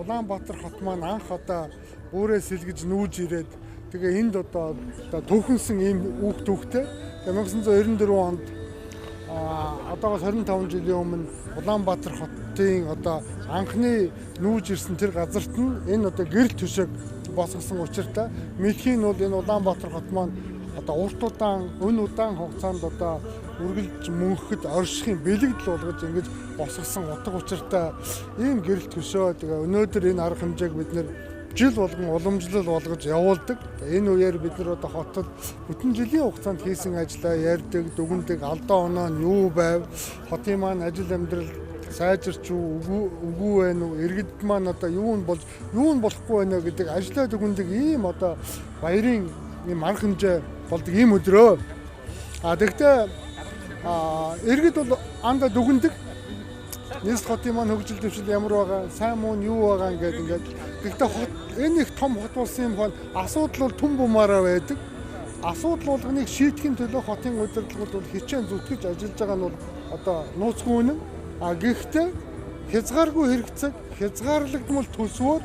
Улаанбаатар хот маань анх одоо өөрөөс сэлгэж нүүж ирээд тэгээ энд одоо түүхэнсэн ийм үг төвхтэй. 1994 онд одоогоос 25 жилийн өмнө Улаанбаатар хотын одоо анхны нүүж ирсэн тэр газарт нь энэ одоо гэрэл төшөөг босгосон учиртай. Мэдхийн нь бол энэ Улаанбаатар хот маань одоо урт удаан, өн удаан хугацаанд одоо үргэлж мөнхөд оршихын бэлэгдэл болгож ингэж босгосон утга учиртай ийм гэрэл төшөө. Тэгээ өнөөдөр энэ арга хэмжээг бид нэр жил болгон уламжлал болгож явуулдаг. Энэ үеэр бид нар одоо хотод бүтэн жилийн хугацаанд хийсэн ажлаа ярьдаг, дүгндэг, алдаа оноо нь юу байв, хотын маань ажил амьдрал сайжирч үгүй байна уу, иргэд маань одоо юу нь болохгүй байна гэдэг ажлаа дүгндэг ийм одоо баярын ийм арга хэмжээ болдог ийм өдрөө. Тэгэхдээ иргэд бол анда дүгндэг. Нийс хотын маань хөгжил дэвшил ямар байгаа, сайн муу нь юу байгаа ингээд. Гэхдээ энэ их том хот болсон юм бол асуудал бол түн бумаараа байдаг. Асуудал болгоныг шийдэхин төлөө хотын удирдлагууд бол хичээн зүтгэж ажиллаж байгаа нь бол одоо нууцгүй үнэн. Гэхдээ хязгааргүй хэрэгцээг хязгаарлагдмал төсвөөр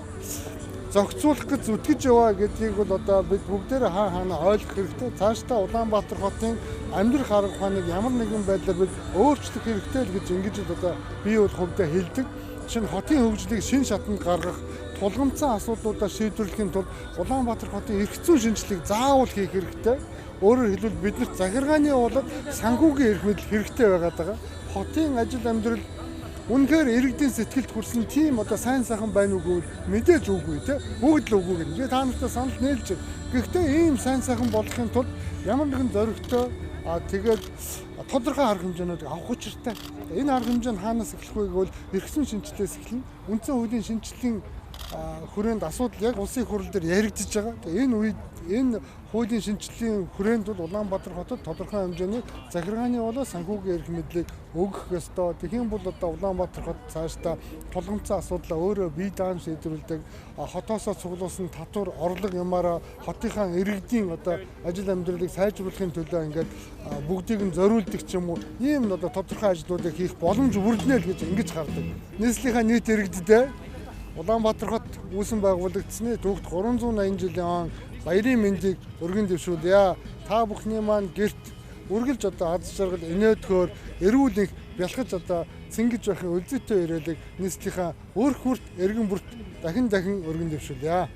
зохицуулах гэж зүтгэж яваа гэдгийг бол одоо бид бүгдээрээ хаана ойлгох хэрэгтэй. Цаашдаа Улаанбаатар хотын амьдрах арга ухааныг ямар нэгэн байдлаар бид өөрчлөх хэрэгтэй л гэж ингэж одоо би бол хувьдаа хэлдэг. Шинэ хотын хөгжлийг шин шатанд гаргах, тулгымцсан асуудлуудаа шийдвэрлэхийн тулд Улаанбаатар хотын эрх зүйн шинжилгээг заавал хийх хэрэгтэй. Өөрөөр хэлбэл биднэрт захиргааны болоод санхүүгийн эрх мэдэл хэрэгтэй байгаад байгаа. Хотын ажил амьдрал үнэхээр иргэдийн сэтгэлд хүрсэн тийм одоо сайн сайхан байна уугүй мэдээж үгүй те бүгд л үгүй гэнэ. Та нартай санал нээлж байна. Гэхдээ ийм сайн сайхан болохын тулд ямар нэгэн зоригтой тэгээд тодорхой арга хэмжээнүүдийг авах учиртай. Энэ арга хэмжээ нь хаанаас эхлэх вэ гэвэл эрх зүйн шинжилгээс эхэлнэ. Үндсэн хуулийн шинжилгээний хүрээнд асуудал яг улсын хурал дээр яригдж байгаа. Энэ үед энэ хуулийн шинжилгээний хүрээнд бол Улаанбаатар хотод тодорхой хэмжээний захиргааны болоо санхүүгийн эрх мэдлийг өгөх ёстой. Тэгхийн бол одоо Улаанбаатар хот цаашдаа тулгымцсан асуудлаа өөрөө бие даан шийдвэрлэдэг. Хотоосоо цуглуулсан татвар орлого ямаараа хотынхаа иргэдийн одоо ажил амьдралыг сайжруулахын төлөө ингээд бүгдийг нь зориулдаг ч юм уу ийм одоо тодорхой ажлуудыг хийх боломж бүрднэ л гэж ингэж хардаг. Нийслэлийн нийт иргэдэд Улаанбаатар хот үүсэн байгуулагдсны түүхт 380 жилийн он баярын мэндийг өргөн дэвшүүлье. Та бүхний маань гэрт үргэлж одоо аз жаргал инээдгөөр эрүүл их бялхаж одоо цэнгэж байхын үлзийтэй ирээлэг нийслэлийн өөр хүрт эргэн бүрт дахин өргөн дэвшүүлье.